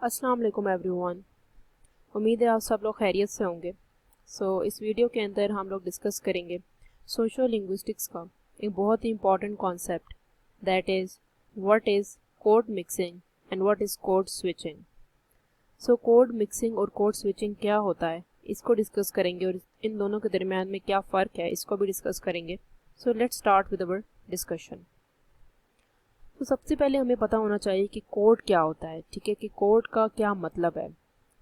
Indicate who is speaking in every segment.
Speaker 1: अस्सलाम वालेकुम एवरीवन। उम्मीद है आप सब लोग खैरियत से होंगे। इस वीडियो के अंदर हम लोग डिस्कस करेंगे सोशो लिंग्विस्टिक्स का एक बहुत ही important concept, that is what is code mixing and what is code switching. Code mixing और कोड स्विचिंग क्या होता है, इसको डिस्कस करेंगे और इन दोनों के दरमियान में क्या फ़र्क है, इसको भी डिस्कस करेंगे। Let's start with our discussion. सबसे पहले हमें पता होना चाहिए कि कोड क्या होता है, ठीक है, कि कोड का क्या मतलब है।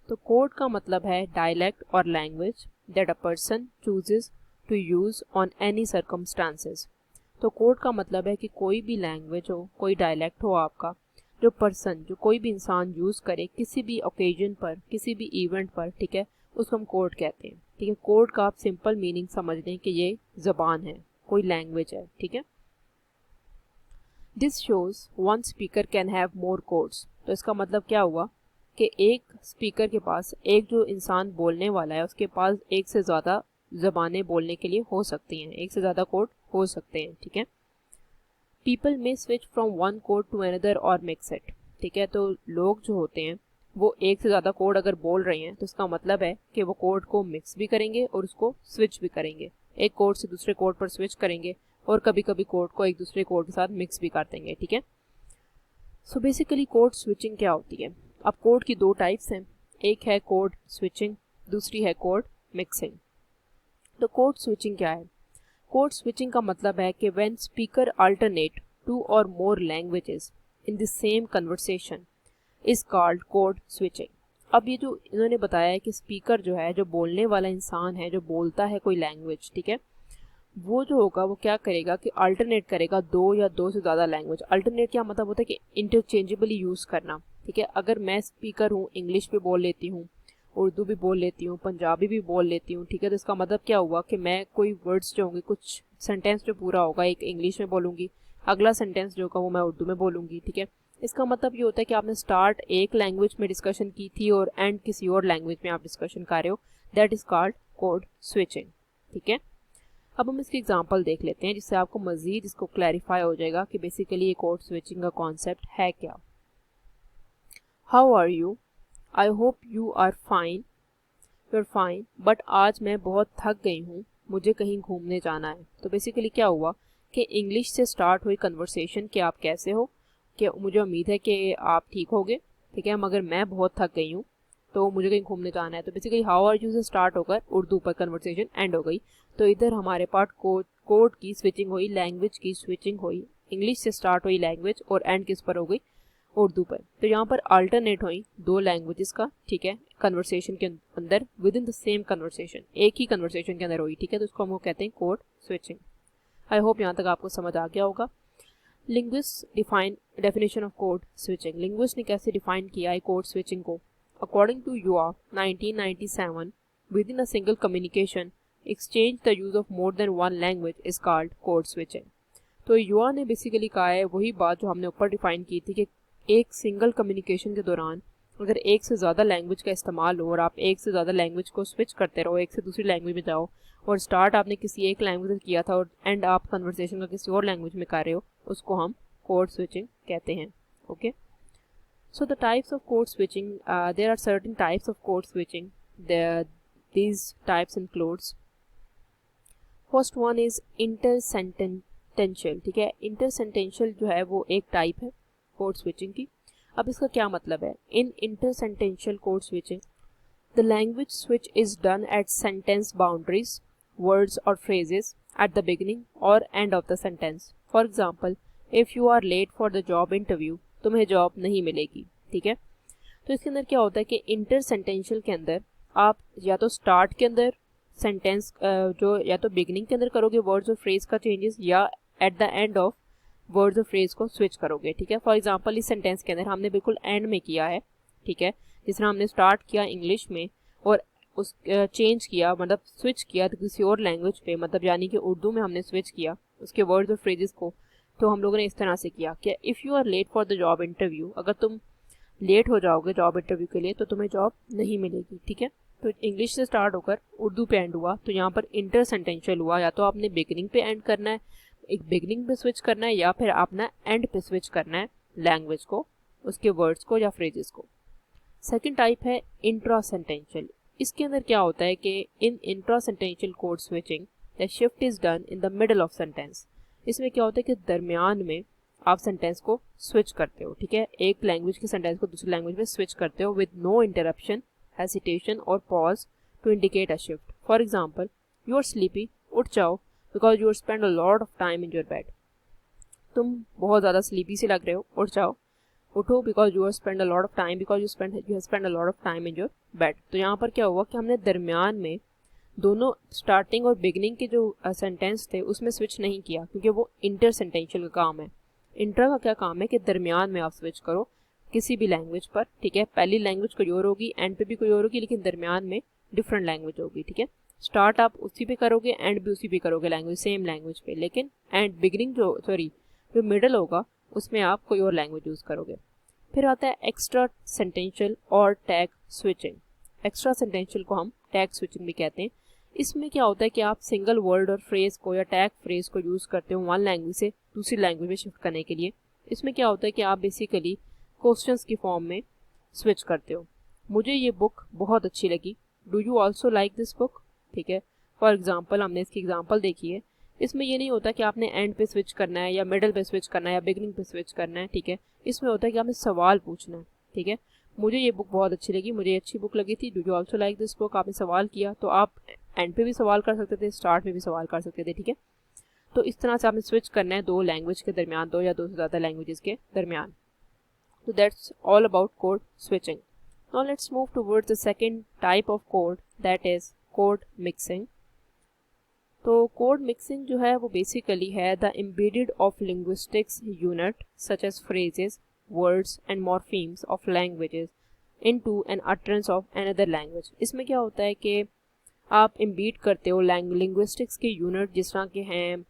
Speaker 1: तो कोड का मतलब है डायलेक्ट और language that a person chooses to use on any circumstances. तो कोड का मतलब है कि कोई भी लैंग्वेज हो, कोई डायलेक्ट हो आपका, जो कोई भी इंसान यूज़ करे किसी भी ओकेजन पर, किसी भी इवेंट पर, ठीक है, उसको हम कोड कहते हैं। ठीक है, कोड का आप सिंपल मीनिंग समझ लें कि ये ज़बान है, कोई लैंग्वेज है। ठीक है, this shows one speaker can have more codes. तो इसका मतलब क्या हुआ कि एक स्पीकर के पास, एक जो इंसान बोलने वाला है उसके पास एक से ज़्यादा ज़बानें बोलने के लिए हो सकती हैं, एक से ज़्यादा कोड हो सकते हैं। ठीक है, पीपल में switch from one code to another और मिक्स इट। ठीक है, तो लोग जो होते हैं वो एक से ज़्यादा कोड अगर बोल रहे हैं तो इसका मतलब है कि वो कोड को मिक्स भी करेंगे और उसको स्विच भी करेंगे, एक कोड से दूसरे कोड पर स्विच करेंगे और कभी कभी कोड को एक दूसरे कोड के साथ मिक्स भी कर देंगे। ठीक है, बेसिकली कोड स्विचिंग क्या होती है। अब कोड की दो टाइप्स हैं, एक है कोड स्विचिंग, दूसरी है कोड मिक्सिंग। तो कोड स्विचिंग क्या है? कोड स्विचिंग का मतलब है कि when speaker alternate two or more languages in the same conversation is called code switching. अब ये जो इन्होंने बताया है कि स्पीकर जो है, जो बोलने वाला इंसान है, जो बोलता है कोई लैंग्वेज, ठीक है, वो जो होगा वो क्या करेगा कि अल्टरनेट करेगा दो या दो से ज़्यादा लैंग्वेज। अल्टरनेट क्या मतलब होता है कि इंटरचेंजेबली यूज़ करना। ठीक है, अगर मैं स्पीकर हूँ, इंग्लिश भी बोल लेती हूँ, उर्दू भी बोल लेती हूँ, पंजाबी भी बोल लेती हूँ, ठीक है, तो इसका मतलब क्या हुआ कि मैं कोई वर्ड्स जो होंगे, कुछ सेंटेंस जो पूरा होगा एक इंग्लिश में बोलूँगी, अगला सेंटेंस जो होगा वो मैं उर्दू में बोलूँगी। ठीक है, इसका मतलब ये होता है कि आपने स्टार्ट एक लैंग्वेज में डिस्कशन की थी और एंड किसी और लैंग्वेज में आप डिस्कशन कर रहे हो, that is called code switching. ठीक है, अब हम इसकी एग्जांपल देख लेते हैं जिससे आपको मज़ीद इसको क्लैरिफाई हो जाएगा कि बेसिकली ये कोड स्विचिंग का कॉन्सेप्ट है क्या। How are you? I hope you are fine. You are fine, but आज मैं बहुत थक गई हूँ, मुझे कहीं घूमने जाना है। तो बेसिकली क्या हुआ कि इंग्लिश से स्टार्ट हुई कन्वर्सेशन कि आप कैसे हो, कि मुझे उम्मीद है कि आप ठीक होगे, ठीक है, मगर मैं बहुत थक गई हूँ तो मुझे कहीं घूमने जाना है। तो बेसिकली हाउ आर यू से स्टार्ट होकर उर्दू पर कन्वर्सेशन एंड हो गई। तो इधर हमारे पास कोड की स्विचिंग हुई, लैंग्वेज की स्विचिंग हुई, इंग्लिश से स्टार्ट हुई लैंग्वेज और एंड किस पर हो गई, उर्दू पर। तो यहाँ पर अल्टरनेट हुई दो लैंग्वेजेस का, ठीक है, कन्वर्सेशन के अंदर, with in the same conversation, एक ही कन्वर्सेशन के अंदर हुई। ठीक है, तो उसको हम कहते हैं कोड स्विचिंग। आई होप यहाँ तक आपको समझ आ गया होगा। Linguist define definition of code switching. Linguist ने कैसे डिफाइन किया है कोड स्विचिंग को? अकॉर्डिंग टू युआ 1997, within a single communication exchange the use of more than one language is called code switching. तो युआ ने बेसिकली कहा है वही बात जो हमने ऊपर डिफाइन की थी कि एक सिंगल कम्युनिकेशन के दौरान अगर एक से ज़्यादा लैंग्वेज का इस्तेमाल हो और आप एक से ज़्यादा लैंग्वेज को स्विच करते रहो, एक से दूसरी लैंग्वेज में जाओ, और स्टार्ट आपने किसी एक लैंग्वेज से किया था और एंड आप कन्वर्सेशन का किसी और लैंग्वेज में कर रहे हो, उसको हम कोड स्विचिंग कहते हैं। Okay, so the types of code switching, there are certain types of code switching. These types includes, first one is intersentential. ठीक है, इंटरसेंटेंशियल जो है वो एक टाइप है कोड स्विचिंग की। अब इसका क्या मतलब है? In intersentential code switching the language switch is done at sentence boundaries, words और फ्रेजेस एट द बिगिनिंग और end of the sentence. For example, if you are late for the job interview, तुम्हें job नहीं मिलेगी। ठीक है, तो इसके अंदर क्या होता है कि इंटरसेंटेंशियल के अंदर आप या तो स्टार्ट के अंदर सेंटेंस जो या तो बिगिनिंग के अंदर करोगे वर्ड्स और फ्रेज का चेंजेस, या at the end of words और फ्रेज को स्विच करोगे। ठीक है, फॉर एग्जांपल इस सेंटेंस के अंदर हमने बिल्कुल एंड में किया है। ठीक है, जिस तरह हमने स्टार्ट किया इंग्लिश में और उस चेंज किया, मतलब स्विच किया तो किसी और लैंग्वेज पे, मतलब यानी कि उर्दू में हमने स्विच किया उसके वर्ड्स और फ्रेजेस को। तो हम लोगों ने इस तरह से किया कि if you are late for the job interview, अगर तुम लेट हो जाओगे जॉब इंटरव्यू के लिए तो तुम्हें जॉब नहीं मिलेगी। ठीक है, तो इंग्लिश से स्टार्ट होकर उर्दू पे एंड हुआ, तो यहाँ पर इंटर सेंटेंशियल हुआ, या तो आपने बिगिनिंग पे एंड करना है, एक बिगिनिंग पे स्विच करना है, या फिर आपने एंड पे स्विच करना है लैंग्वेज को, उसके वर्ड्स को या फ्रेजेस को। सेकंड टाइप है इंट्रा सेंटेंशियल। इसके अंदर क्या होता है कि इन intra sentential code switching the shift is done in the middle of sentence. इसमें क्या होता है कि दरमियान में आप सेंटेंस को स्विच करते हो, ठीक है, एक लैंग्वेज के सेंटेंस को दूसरी लैंग्वेज में स्विच करते हो विद नो इंटरप्शन, हेसिटेशन और pause to indicate a shift. For example, you are sleepy, उठ जाओ because you are spend a lot of time in your bed. तुम बहुत ज़्यादा स्लीपी से लग रहे हो, उठ जाओ, उठो because you are spend a lot of time because you spend a lot of time in your bed. तो यहाँ पर क्या हुआ कि हमने दरमियान में दोनों स्टार्टिंग और बिगनिंग के जो सेंटेंस थे उसमें स्विच नहीं किया, क्योंकि वो इंटर सेंटेंशियल का काम है। इंटर का क्या काम है कि दरमियान में आप स्विच करो किसी भी लैंग्वेज पर, ठीक है, पहली लैंग्वेज कोई और होगी, एंड पे भी कोई और होगी, लेकिन दरमियान में डिफरेंट लैंग्वेज होगी, ठीक है। स्टार्ट आप उसी पे करोगे, एंड भी उसी पे करोगे, लैंग्वेज सेम लैंग्वेज पे, लेकिन एंड बिगनिंग जो मिडल होगा उसमें आप कोई और लैंग्वेज यूज़ करोगे। फिर आता है एक्स्ट्रा सेंटेंशियल और टैग स्विचिंग। एक्स्ट्रा सेंटेंशियल को हम टैग स्विचिंग भी कहते हैं। इसमें क्या होता है कि आप सिंगल वर्ड और फ्रेज को या टैग फ्रेज को यूज़ करते हो वन लैंग्वेज से दूसरी लैंग्वेज में शिफ्ट करने के लिए। इसमें क्या होता है कि आप बेसिकली क्वेश्चंस की फॉर्म में स्विच करते हो। मुझे ये बुक बहुत अच्छी लगी, do you also like this book, ठीक है। फॉर एग्जाम्पल, हमने इसकी एग्जाम्पल देखी है। इसमें ये नहीं होता कि आपने एंड पे स्विच करना है या मिडल पे स्विच करना है या बिगनिंग पे स्विच करना है, ठीक है। इसमें होता है कि आपने सवाल पूछना है, ठीक है। मुझे ये बुक बहुत अच्छी लगी, मुझे अच्छी बुक लगी थी, do you also like this book, आपने सवाल किया, तो आप एंड पे भी सवाल कर सकते थे, स्टार्ट में भी सवाल कर सकते थे, ठीक है। तो इस तरह से आपने स्विच करना है दो लैंग्वेज के दरमियान, दो या दो से ज़्यादा लैंग्वेजेस के दरमियान। तो that's all about code switching. Now let's move towards the second type of code, that is code mixing. तो कोड मिक्सिंग जो है वो बेसिकली है the embedded of linguistics unit such as phrases, words and morphemes of languages into an utterance of another language. इसमें क्या होता है कि आप एम्बेड करते हो लिंग्विस्टिक्स के यूनिट, जिस तरह के हैं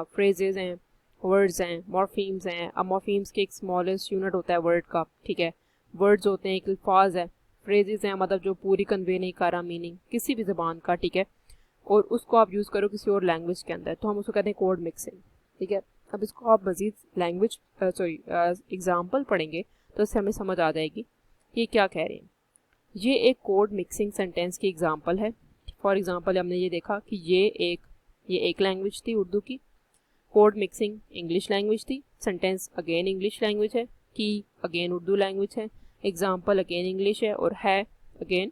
Speaker 1: फ्रेजेस हैं, वर्ड्स हैं, मॉर्फीम्स हैं। अब मॉर्फीम्स के एक स्मॉलेस्ट यूनिट होता है वर्ड का, ठीक है। वर्ड्स होते हैं एक अल्फाज है, फ्रेजेस हैं मतलब जो पूरी कन्वे नहीं कर रहा मीनिंग किसी भी ज़बान का, ठीक है, और उसको आप यूज़ करो किसी और लैंग्वेज के अंदर, तो हम उसको कहते हैं कोड मिक्सिंग, ठीक है। अब इसको आप मज़ीद लैंग्वेज एग्जाम्पल पढ़ेंगे तो इससे हमें समझ आ जाएगी कि ये क्या कह रहे हैं। ये एक कोड मिक्सिंग सेंटेंस की एग्जाम्पल है। फॉर एग्जाम्पल, हमने ये देखा कि ये एक लैंग्वेज थी उर्दू की, कोड मिक्सिंग इंग्लिश लैंग्वेज थी, सेंटेंस अगेन इंग्लिश लैंग्वेज है, की अगेन उर्दू लैंग्वेज है, एग्जाम्पल अगेन इंग्लिश है, और है अगेन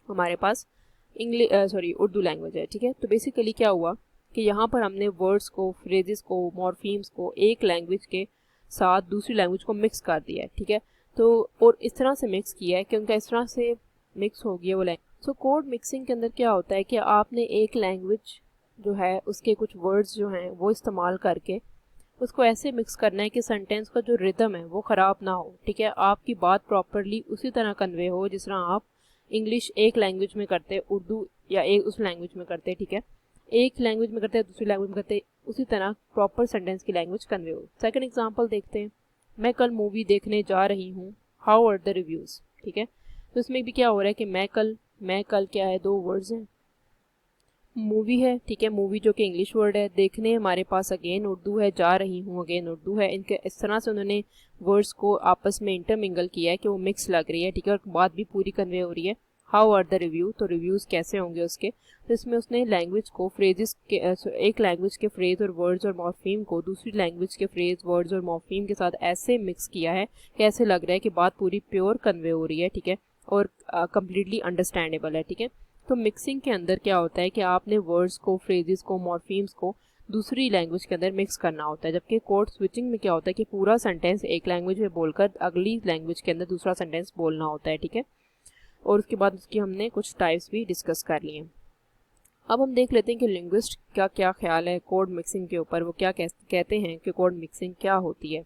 Speaker 1: हमारे पास उर्दू लैंग्वेज है, ठीक है। तो बेसिकली क्या हुआ कि यहाँ पर हमने वर्ड्स को, फ्रेजेस को, मॉर्फीम्स को एक लैंग्वेज के साथ दूसरी लैंग्वेज को मिक्स कर दिया है, ठीक है। तो और इस तरह से मिक्स किया है कि उनका इस तरह से मिक्स हो गया वो लैंग्वेज। सो कोड मिक्सिंग के अंदर क्या होता है कि आपने एक लैंग्वेज जो है उसके कुछ वर्ड्स जो हैं वो इस्तेमाल करके उसको ऐसे मिक्स करना है कि सेंटेंस का जो रिदम है वो ख़राब ना हो, ठीक है। आपकी बात प्रॉपरली उसी तरह कन्वे हो जिस तरह आप इंग्लिश एक लैंग्वेज में करते, उर्दू या एक उस लैंग्वेज में करते, ठीक है। एक लैंग्वेज में करते दूसरी लैंग्वेज में करते, उसी तरह प्रॉपर सेंटेंस की लैंग्वेज कन्वे हो। सेकंड एग्जांपल देखते हैं, मैं कल मूवी देखने जा रही हूँ, हाउ आर द रिव्यूज़, ठीक है। तो इसमें भी क्या हो रहा है कि मैं कल क्या है, दो वर्ड्स हैं, मूवी है, ठीक है, मूवी जो कि इंग्लिश वर्ड है, देखने हमारे पास अगेन उर्दू है, जा रही हूँ अगेन उर्दू है। इनके इस तरह से उन्होंने वर्ड्स को आपस में इंटरमिंगल किया है कि वो मिक्स लग रही है, ठीक है, और बात भी पूरी कन्वे हो रही है। हाउ आर द रिव्यू, तो रिव्यूज़ कैसे होंगे उसके, तो इसमें उसने लैंग्वेज को फ्रेजेस के एक लैंग्वेज के फ्रेज और वर्ड्स और मॉर्फीम को दूसरी लैंग्वेज के फ्रेज, वर्ड्स और मॉर्फीम के साथ ऐसे मिक्स किया है कि ऐसे लग रहा है कि बात पूरी प्योर कन्वे हो रही है, ठीक है, और कम्प्लीटली अंडरस्टैंडेबल है, ठीक है। तो मिक्सिंग के अंदर क्या होता है कि आपने वर्ड्स को, फ्रेजेस को, मॉर्फीम्स को दूसरी लैंग्वेज के अंदर मिक्स करना होता है। जबकि कोड स्विचिंग में क्या होता है कि पूरा सेंटेंस एक लैंग्वेज में बोलकर अगली लैंग्वेज के अंदर दूसरा सेंटेंस बोलना होता है, ठीक है। और उसके बाद उसकी हमने कुछ टाइप्स भी डिस्कस कर लिए। अब हम देख लेते हैं कि लिंग्विस्ट का क्या ख्याल है कोड मिक्सिंग के ऊपर, वो क्या कहते हैं कि कोड मिक्सिंग क्या होती है।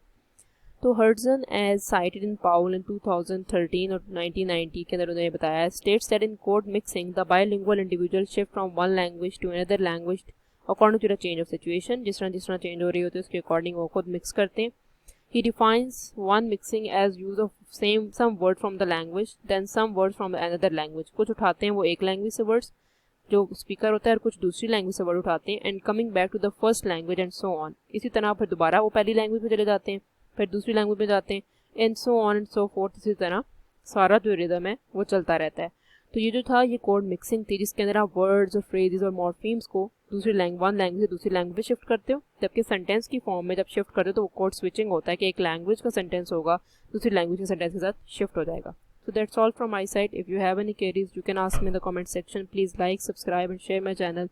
Speaker 1: तो हर्ट्जन एज साइटेड इन पाउल इन 2013 और 1990 के अंदर उन्होंने बताया, states that in code mixing the bilingual individual shift from one language to another language according to the change of situation. जिस तरह चेंज हो रही होती है उसके अकॉर्डिंग वो खुद मिक्स करते हैं। He defines one mixing as use of some word from the language, then some words from another language. कुछ उठाते हैं वो एक लैंग्वेज से वर्ड्स जो स्पीकर होता है और कुछ दूसरी लैंग्वेज से वर्ड उठाते हैं, and coming back to the first language and so on. इसी तरह फिर दोबारा वो पहली लैंग्वेज में चले जाते हैं, फिर दूसरी लैंग्वेज में जाते हैं, and so on and so fourth, इसी तरह सारा जो रिदम है वो चलता रहता है। तो ये जो था ये कोड मिक्सिंग थी, जिसके अंदर आप वर्ड्स और फ्रेजेस और मॉर्फीम्स को वन लैंग्वेज से दूसरी लैंग्वेज में शिफ्ट करते हो, जबकि सेंटेंस की फॉर्म में जब शिफ्ट करते हो तो वो कोड स्विचिंग होता है कि एक लैंग्वेज का सेंटेंस होगा दूसरी लैंग्वेज के सेंटेंस के साथ शिफ्ट हो जाएगा। So that's all from my side. If you have any queries, you can ask me in the comment section. Please like, subscribe and share my channel.